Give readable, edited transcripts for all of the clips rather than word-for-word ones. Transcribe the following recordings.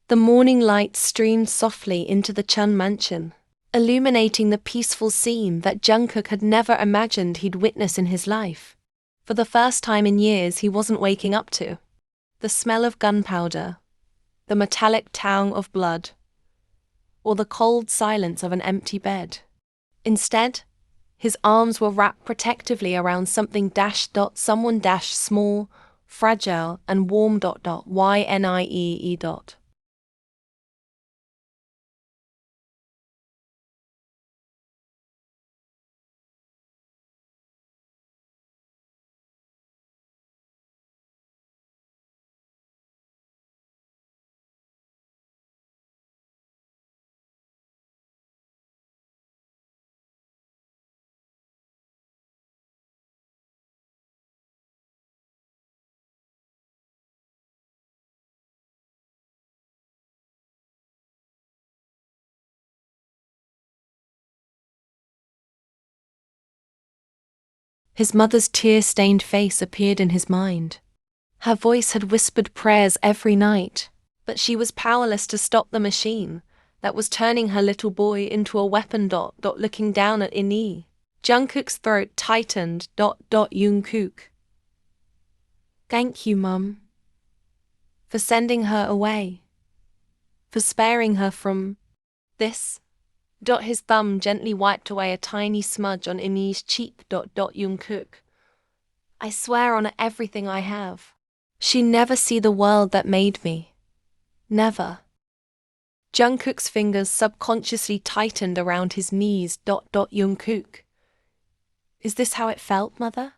The morning light streamed softly into the Chun mansion, illuminating the peaceful scene that Jungkook had never imagined he'd witness in his life. For the first time in years, he wasn't waking up to the smell of gunpowder, the metallic tang of blood, or the cold silence of an empty bed. Instead, his arms were wrapped protectively around someone small, fragile, and warm YNIEE. His mother's tear-stained face appeared in his mind. Her voice had whispered prayers every night, but she was powerless to stop the machine that was turning her little boy into a weapon. Looking down at Ini, Jungkook's throat tightened. Jungkook. Thank you, Mum, for sending her away, for sparing her from this. His thumb gently wiped away a tiny smudge on Ini's cheek. Jungkook. I swear on everything I have. She never see the world that made me. Never. Jungkook's fingers subconsciously tightened around his knees. Jungkook. Is this how it felt, Mother?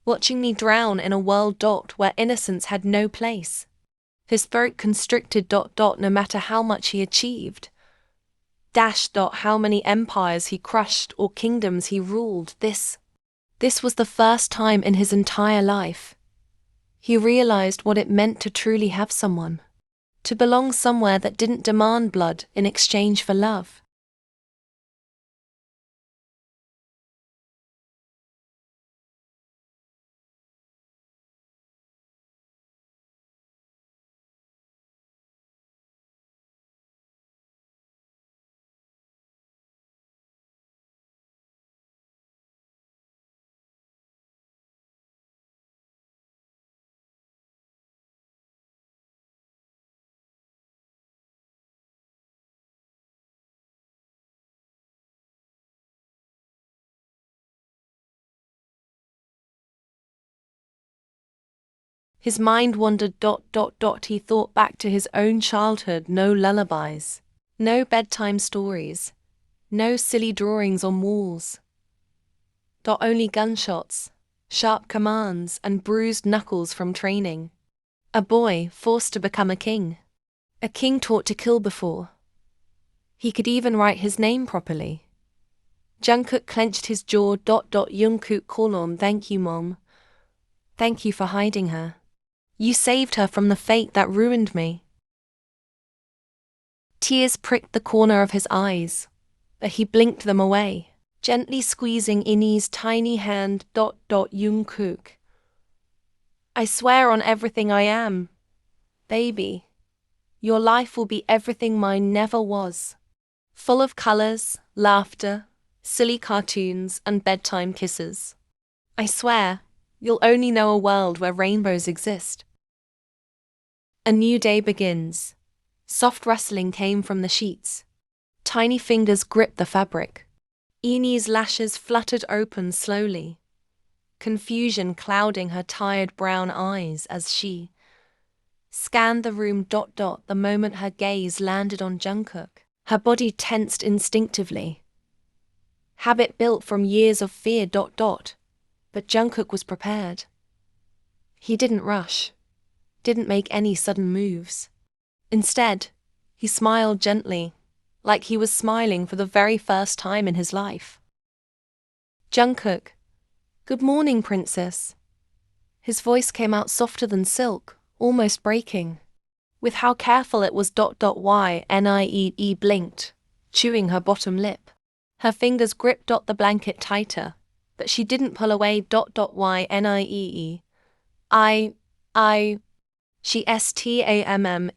Watching me drown in a world. Where innocence had no place. His throat constricted. No matter how much he achieved. How many empires he crushed or kingdoms he ruled. This was the first time in his entire life he realized what it meant to truly have someone, to belong somewhere that didn't demand blood in exchange for love. His mind wandered. He thought back to his own childhood. No lullabies, no bedtime stories, no silly drawings on walls. Only gunshots, sharp commands, and bruised knuckles from training. A boy forced to become a king taught to kill before he could even write his name properly. Jungkook clenched his jaw. Jungkook called on, thank you, Mom. Thank you for hiding her. You saved her from the fate that ruined me. Tears pricked the corner of his eyes, but he blinked them away, gently squeezing Ini's tiny hand. Jungkook. I swear on everything I am, baby. Your life will be everything mine never was. Full of colors, laughter, silly cartoons, and bedtime kisses. I swear, you'll only know a world where rainbows exist. A new day begins. Soft rustling came from the sheets. Tiny fingers gripped the fabric. Ini's lashes fluttered open slowly, confusion clouding her tired brown eyes as she scanned the room. The moment her gaze landed on Jungkook, her body tensed instinctively. Habit built from years of fear. But Jungkook was prepared. He didn't rush, didn't make any sudden moves. Instead, he smiled gently, like he was smiling for the very first time in his life. Jungkook. Good morning, princess. His voice came out softer than silk, almost breaking. With how careful it was. YNIE blinked, chewing her bottom lip. Her fingers gripped the blanket tighter, but she didn't pull away. YNIE. She stammerd.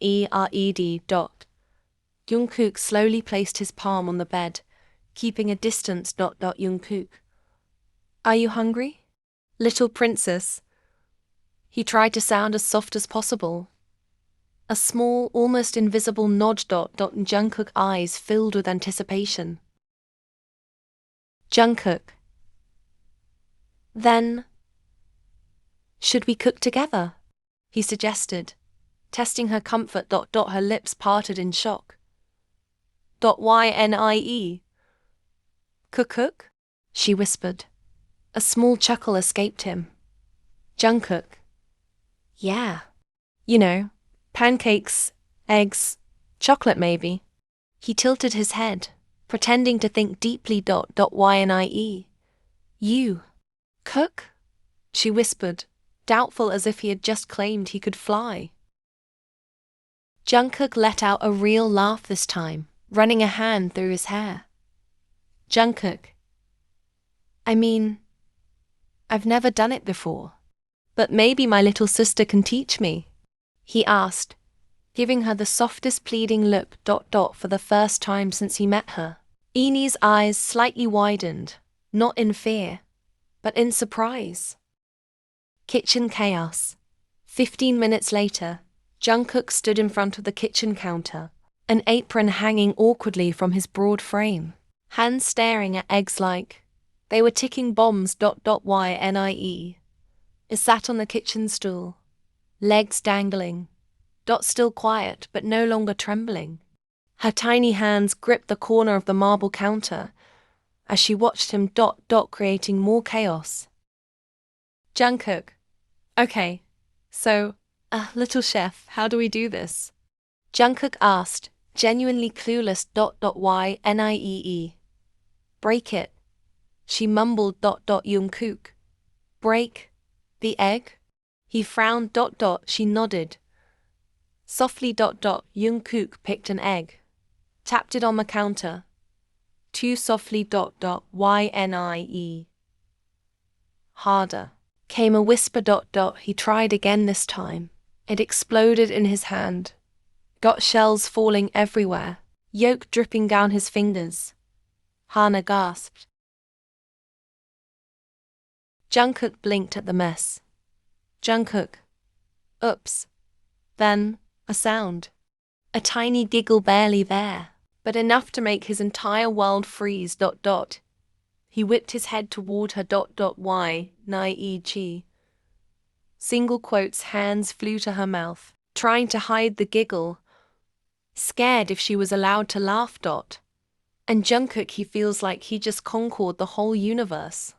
Jungkook slowly placed his palm on the bed, keeping a distance. Jungkook. Are you hungry? Little princess. He tried to sound as soft as possible. A small, almost invisible nod. Jungkook's eyes filled with anticipation. Jungkook. Then, should we cook together? He suggested, testing her comfort. Her lips parted in shock. Ynie. Cook? She whispered. A small chuckle escaped him. Jungkook. Yeah. You know, pancakes, eggs, chocolate maybe. He tilted his head, pretending to think deeply. Ynie. You. Cook? She whispered, doubtful as if he had just claimed he could fly. Jungkook let out a real laugh this time, running a hand through his hair. Jungkook. I mean, I've never done it before. But maybe my little sister can teach me, he asked, giving her the softest pleading look. For the first time since he met her. Inie's eyes slightly widened, not in fear, but in surprise. Kitchen chaos. 15 minutes later, Jungkook stood in front of the kitchen counter, an apron hanging awkwardly from his broad frame, hands staring at eggs like they were ticking bombs. Ynie. It sat on the kitchen stool, legs dangling. Still quiet, but no longer trembling. Her tiny hands gripped the corner of the marble counter as she watched him. Creating more chaos. Jungkook. Okay, so, little chef, how do we do this? Jungkook asked, genuinely clueless. Ynie. Break it. She mumbled. Jungkook. Break the egg? He frowned. She nodded. Softly. Jungkook picked an egg, tapped it on the counter. Too softly. Ynie. Harder. Came a whisper. He tried again this time. It exploded in his hand. Got shells falling everywhere, yolk dripping down his fingers. Hana gasped. Jungkook blinked at the mess. Jungkook. Oops. Then, a sound. A tiny giggle barely there, but enough to make his entire world freeze. He whipped his head toward her. Ynie. Single quotes hands flew to her mouth, trying to hide the giggle, scared if she was allowed to laugh. And Jungkook, he feels like he just conquered the whole universe.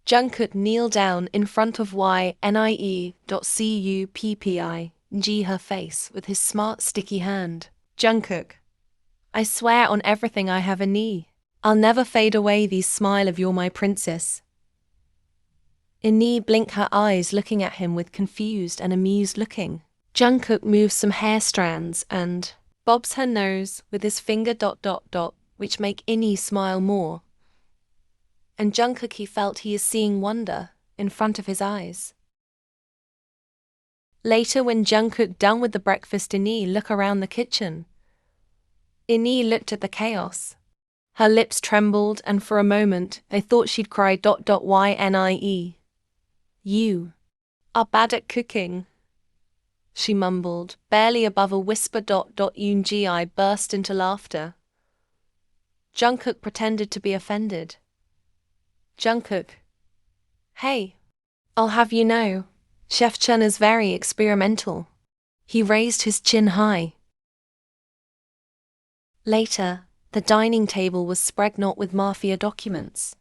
Jungkook kneeled down in front of Ynie. Cuppi her face with his smart sticky hand. Jungkook. I swear on everything I have a knee. I'll never fade away these smile of you're my princess. Inie blinked her eyes looking at him with confused and amused looking. Jungkook moves some hair strands and bobs her nose with his finger. Which make Inie smile more. And Jungkook, he felt he is seeing wonder in front of his eyes. Later, when Jungkook done with the breakfast, Inie looked around the kitchen. Inie looked at the chaos. Her lips trembled, and for a moment, I thought she'd cry. Ynie. You are bad at cooking, she mumbled, barely above a whisper. Yoongi burst into laughter. Jungkook pretended to be offended. Jungkook. Hey, I'll have you know, Chef Chun is very experimental. He raised his chin high. Later, the dining table was spread not with Mafia documents,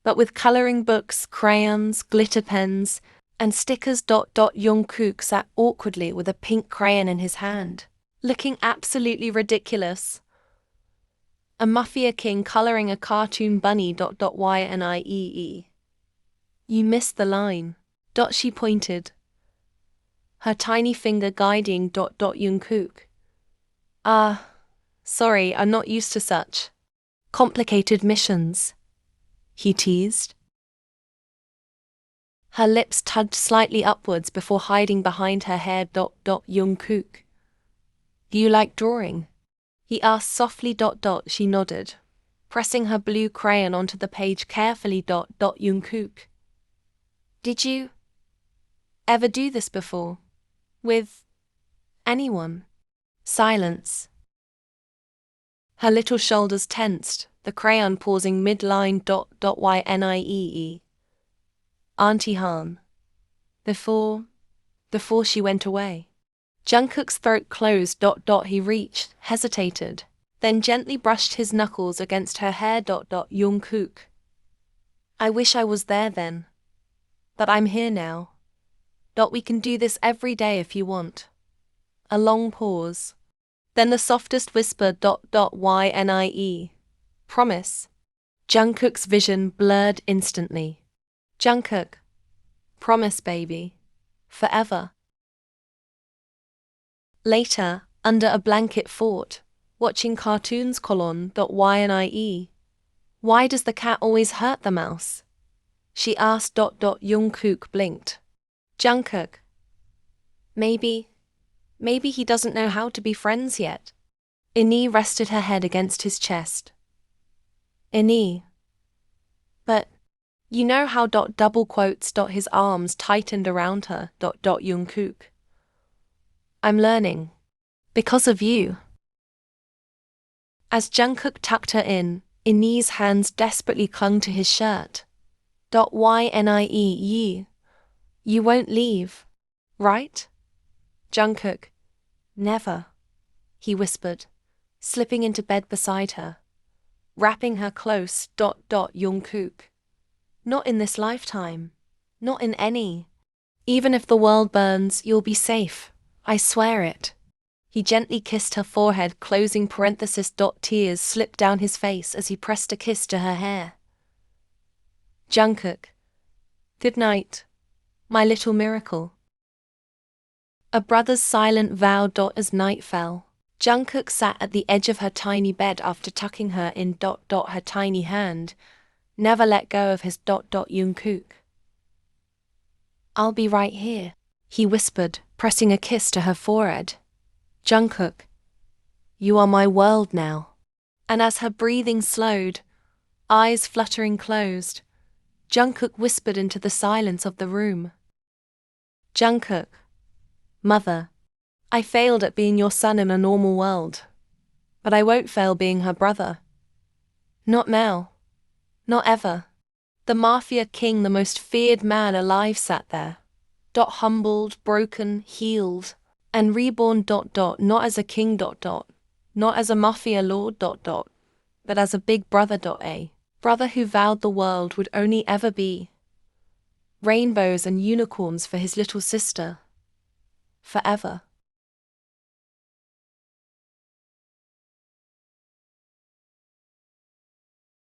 but with coloring books, crayons, glitter pens, and stickers. Jungkook sat awkwardly with a pink crayon in his hand, looking absolutely ridiculous. A Mafia king coloring a cartoon bunny. Ynie. You missed the line. She pointed, her tiny finger guiding. Jungkook. Sorry, I'm not used to such complicated missions, he teased. Her lips tugged slightly upwards before hiding behind her hair. Jungkook. Do you like drawing? He asked softly. She nodded, pressing her blue crayon onto the page carefully. Jungkook. Did you ever do this before? With anyone? Silence. Her little shoulders tensed, the crayon pausing mid-line. Ynie. Auntie Han. Before she went away. Jungkook's throat closed. He reached, hesitated, then gently brushed his knuckles against her hair. Jungkook. I wish I was there then. But I'm here now. We can do this every day if you want. A long pause. Then the softest whisper. Ynie. Promise. Jungkook's vision blurred instantly. Jungkook. Promise, baby. Forever. Later, under a blanket fort, watching cartoons. Ynie. Why does the cat always hurt the mouse? She asked. Jungkook blinked. Jungkook. Maybe he doesn't know how to be friends yet. Ini rested her head against his chest. Ini. But you know how. Double quotes. His arms tightened around her. Jungkook. I'm learning. Because of you. As Jungkook tucked her in, Ini's hands desperately clung to his shirt. Ynie. You won't leave, right? Jungkook. Never, he whispered, slipping into bed beside her, wrapping her close. Jungkook. Not in this lifetime. Not in any. Even if the world burns, you'll be safe. I swear it. He gently kissed her forehead. Closing parenthesis. Tears slipped down his face as he pressed a kiss to her hair. Jungkook. Good night, my little miracle. A brother's silent vow. As night fell, Jungkook sat at the edge of her tiny bed after tucking her in. Her tiny hand never let go of his. Jungkook. I'll be right here, he whispered, pressing a kiss to her forehead. Jungkook. You are my world now. And as her breathing slowed, eyes fluttering closed, Jungkook whispered into the silence of the room. Jungkook. Mother, I failed at being your son in a normal world. But I won't fail being her brother. Not now. Not ever. The Mafia king, the most feared man alive, sat there. Humbled, broken, healed, and reborn. Not as a king. Not as a Mafia lord. But as a big brother. A brother who vowed the world would only ever be rainbows and unicorns for his little sister. Forever.